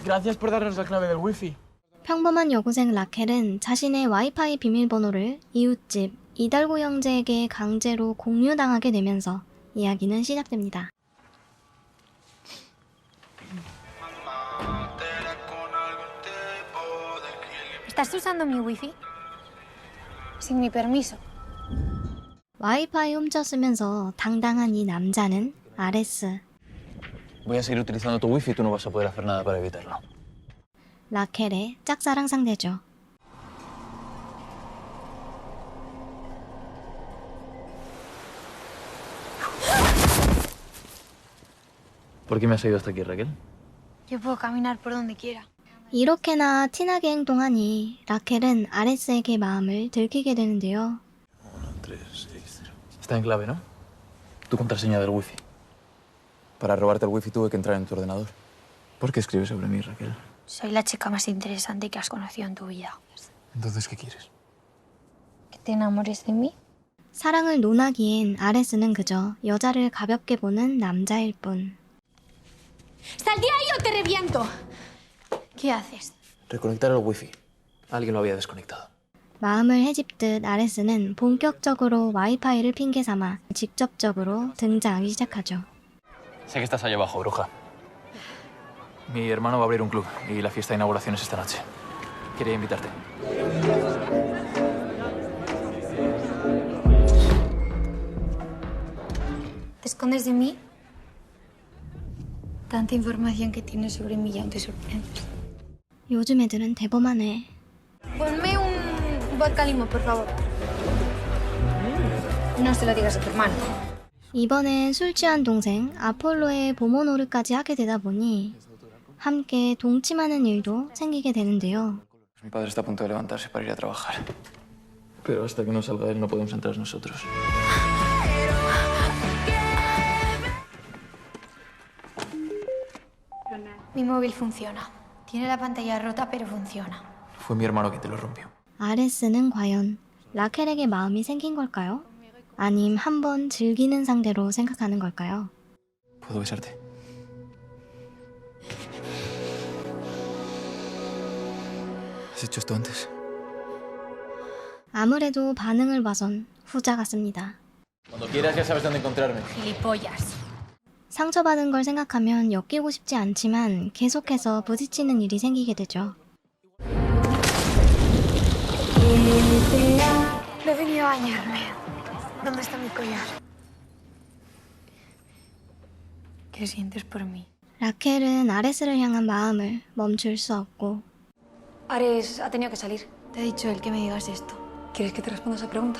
Gracias por darnos la clave del wifi. 평범한 여고생 라켈은 자신의 와이파이 비밀번호를 이웃집 이달구 형제에게 강제로 공유당하게 되면서 이야기는 시작됩니다. ¿Estás usando mi wifi? Sin mi permiso. 와이파이 훔쳐 쓰면서 당당한 이 남자는 아레스. Voy a seguir utilizando tu wifi y tú no vas a poder hacer nada para evitarlo. 라켈의 짝사랑 상대죠. ¿Por qué me has ido hasta aquí, Raquel? Yo puedo caminar por donde quiera. 이렇게나 티나게 행동하니 라켈은 아레스에게 마음을 들키게 되는데요. 1, 3, 6, 0. Está en clave, ¿no? Tu contraseña del wifi. Para robarte el wifi tuve que entrar en tu ordenador. ¿Por qué escribes sobre mí, Raquel? Soy la chica más interesante que has conocido en tu vida. Entonces, ¿qué quieres? ¿Que te enamores de mí? 사랑을 논하기엔 아레스는 그저 여자를 가볍게 보는 남자일 뿐. ¡Sal de ahí o te reviento! ¿Qué haces? Reconectar el wifi. Alguien lo había desconectado. 마음을 헤집듯 아레스는 본격적으로 와이파이를 핑계 삼아 직접적으로 등장하기 시작하죠. Sé que estás allá abajo, bruja. Mi hermano va a abrir un club y la fiesta de inauguración es esta noche. Quería invitarte. ¿Te escondes de mí? Tanta información que tienes sobre mí y aún te sorprendes. 요즘 애들은 대범하네. Ponme un vodka limo, por favor. No se lo digas a tu hermano. 이번엔 술 취한 동생 아폴로의 보모 노릇까지 하게 되다 보니 함께 동침하는 일도 생기게 되는데요. Mi padre está a punto de levantarse para ir a trabajar. Pero hasta que no salga él no podemos entrar nosotros. Mi móvil funciona. Tiene la pantalla rota, pero funciona. Fue mi hermano quien te lo rompió. 아레스는 과연 라켈에게 마음이 생긴 걸까요? 아님 한번 즐기는 상대로 생각하는 걸까요? ¿Puedo besarte? ¿Has hecho esto antes? 아무래도 반응을 봐선 후자 같습니다. Cuando quieras ya sabes dónde encontrarme. Gilipollas. 상처받은 걸 생각하면 엮이고 싶지 않지만 계속해서 부딪히는 일이 생기게 되죠. Me he venido a bañarme. ¿Dónde está mi collar? ¿Qué sientes por mí? 라켈은 아레스를 향한 마음을 멈출 수 없고 Ares ha tenido que salir. Te ha dicho él que me digas esto. ¿Quieres que te responda esa pregunta?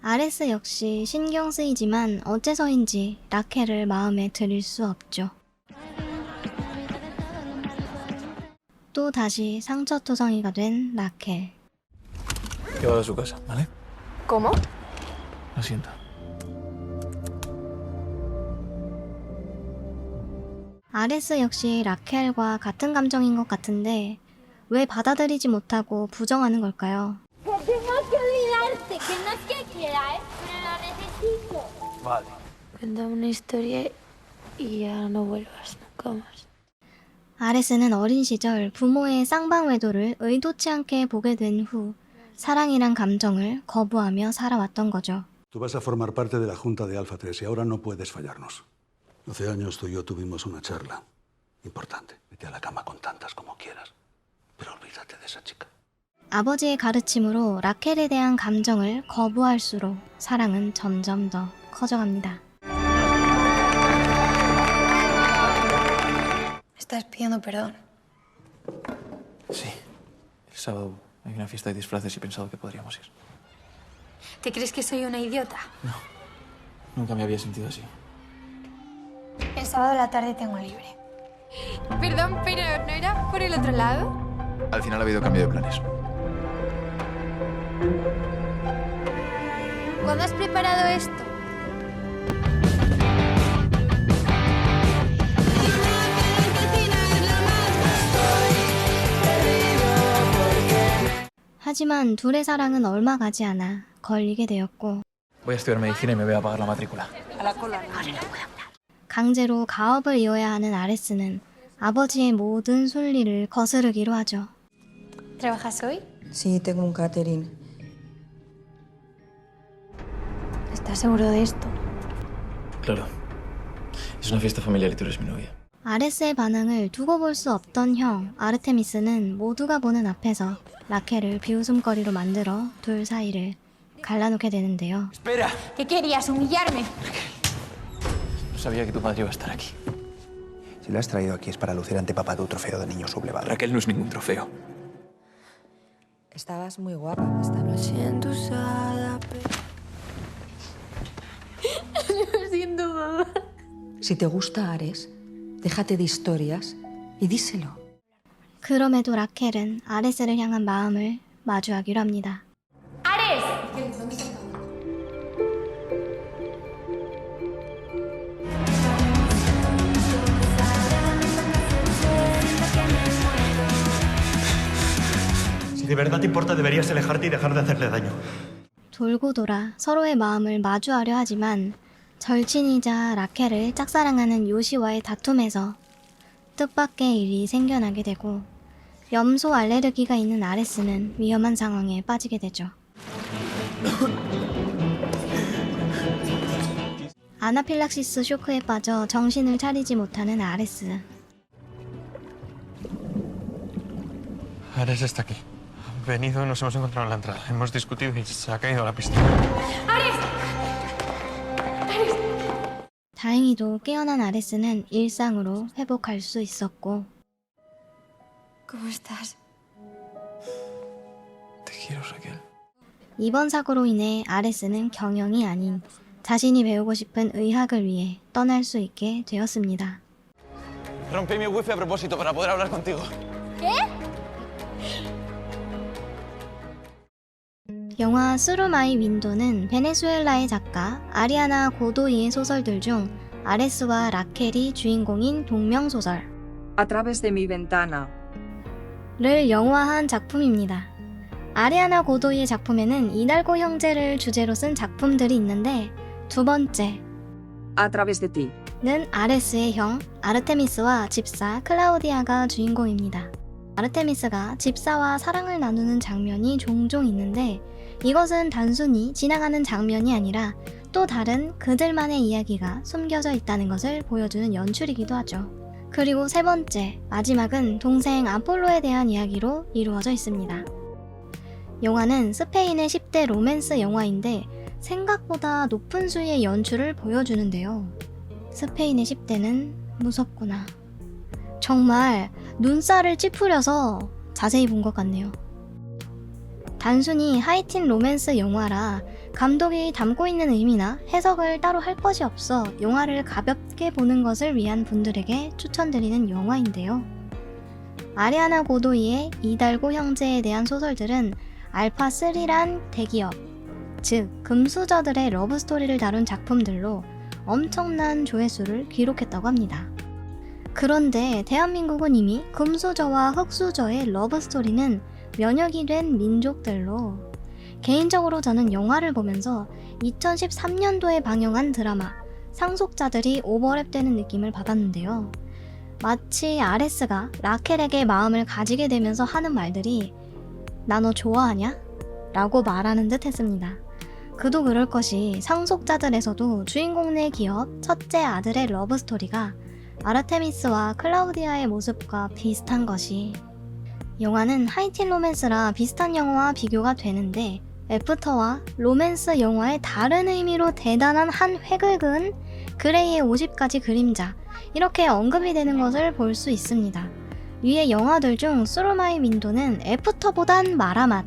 아레스 역시 신경 쓰이지만 어째서인지 라켈을 마음에 들일 수 없죠. 또 다시 상처투성이가 된 라켈. Llevado a su casa, ¿vale? ¿Cómo? Lo siento. 아레스 역시 라켈과 같은 감정인 것 같은데 왜 받아들이지 못하고 부정하는 걸까요? Que tengo que olvidarte, que no es que quiera, pero lo necesito. Vale. Cuéntame una historia y ya no vuelvas nunca más. 아레스는 어린 시절 부모의 쌍방외도를 의도치 않게 보게 된 후 사랑이란 감정을 거부하며 살아왔던 거죠. Tú vas a formar parte de la Junta de Alfa 3 y ahora no puedes fallarnos. Hace años tú y yo tuvimos una charla importante. Vete a la cama con tantas como quieras, pero olvídate de esa chica. 아버지의 가르침으로 라켈에 대한 감정을 거부할수록 사랑은 점점 더 커져갑니다. Estás pidiendo perdón. Sí. El sábado hay una fiesta de disfraces y he pensado que podríamos ir. ¿Te crees que soy una idiota? Nunca me había sentido así. El sábado a la tarde tengo libre. Perdón, pero ¿no era por el otro lado? Al final ha habido cambio de planes. ¿Cuándo has preparado esto? 하지만 둘의 사랑은 얼마 가지 않아 걸리게 되었고 Voy a estudiar medicina y me voy a pagar la matrícula. 강제로 가업을 이어야 하는 아레스는 아버지의 모든 순리를 거스르기로 하죠. ¿Trabajas hoy? Sí, tengo un catering. ¿Estás seguro de esto? Claro. Es una fiesta familiar y tú eres mi novia. 아레스의 반응을 두고 볼 수 없던 형 아르테미스는 모두가 보는 앞에서 라켈을 비웃음거리로 만들어 둘 사이를 갈라놓게 되는데요. ¡Espera! ¿Qué querías? ¿Humillarme? No sabía que tu padre iba a estar aquí. Si la has traído aquí es para lucir ante papá tu trofeo de niño sublevado. Raquel no es ningún trofeo. Estabas muy guapa esta noche. Lo siento, mamá. Si te gusta Ares, déjate de historias y díselo. 그럼에도 라켈은 아레스를 향한 마음을 마주하기로 합니다. ¡Ares! Si de verdad te importa, deberías alejarte y dejar de hacerle daño. 돌고 돌아 서로의 마음을 마주하려 하지만 절친이자 라켈을 짝사랑하는 요시와의 다툼에서 뜻밖의 일이 생겨나게 되고 염소 알레르기가 있는 아레스는 위험한 상황에 빠지게 되죠. 아나필락시스 쇼크에 빠져 정신을 차리지 못하는 아레스. Ares está aquí. Han venido y nos hemos encontrado en la entrada. Hemos discutido y se ha caído a la piscina. 다행히도 깨어난 아레스는 일상으로 회복할 수 있었고 ¿Cómo estás? Te quiero, Raquel. 이번 사고로 인해 아레스는 경영이 아닌 자신이 배우고 싶은 의학을 위해 떠날 수 있게 되었습니다. Rompí mi wifi a propósito para poder hablar contigo. 영화 스루 마이 윈도는 베네수엘라의 작가 아리아나 고도이의 소설들 중 아레스와 라켈이 주인공인 동명소설 A través de mi ventana. 를 영화한 작품입니다. 아리아나 고도이의 작품에는 이달고 형제를 주제로 쓴 작품들이 있는데 두 번째 A través de ti. 는 아레스의 형 아르테미스와 집사 클라우디아가 주인공입니다. 아르테미스가 집사와 사랑을 나누는 장면이 종종 있는데 이것은 단순히 지나가는 장면이 아니라 또 다른 그들만의 이야기가 숨겨져 있다는 것을 보여주는 연출이기도 하죠. 그리고 세 번째, 마지막은 동생 아폴로에 대한 이야기로 이루어져 있습니다. 영화는 스페인의 10대 로맨스 영화인데 생각보다 높은 수위의 연출을 보여주는데요. 스페인의 10대는 무섭구나. 정말 눈살을 찌푸려서 자세히 본 것 같네요. 단순히 하이틴 로맨스 영화라 감독이 담고 있는 의미나 해석을 따로 할 것이 없어 영화를 가볍게 보는 것을 위한 분들에게 추천드리는 영화인데요. 아리아나 고도이의 이달고 형제에 대한 소설들은 알파3란 대기업, 즉 금수저들의 러브스토리를 다룬 작품들로 엄청난 조회수를 기록했다고 합니다. 그런데 대한민국은 이미 금수저와 흑수저의 러브스토리는 면역이 된 민족들로 개인적으로 저는 영화를 보면서 2013년도에 방영한 드라마 상속자들이 오버랩되는 느낌을 받았는데요. 마치 아레스가 라켈에게 마음을 가지게 되면서 하는 말들이 나 너 좋아하냐? 라고 말하는 듯 했습니다. 그도 그럴 것이 상속자들에서도 주인공 내 기업 첫째 아들의 러브스토리가 아르테미스와 클라우디아의 모습과 비슷한 것이 영화는 하이틴 로맨스라 비슷한 영화와 비교가 되는데 애프터와 로맨스 영화의 다른 의미로 대단한 한 획을 그은 그레이의 50가지 그림자 이렇게 언급이 되는 것을 볼 수 있습니다. 위의 영화들 중 스루 마이 윈도는 애프터보단 마라맛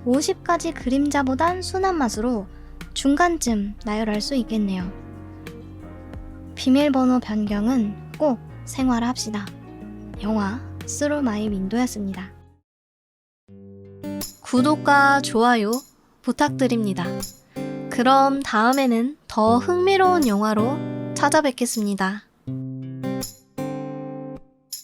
50가지 그림자보단 순한 맛으로 중간쯤 나열할 수 있겠네요. 비밀번호 변경은 꼭 생활합시다. 영화 스루 마이 윈도였습니다. 구독과 좋아요 부탁드립니다. 그럼 다음에는 더 흥미로운 영화로 찾아뵙겠습니다.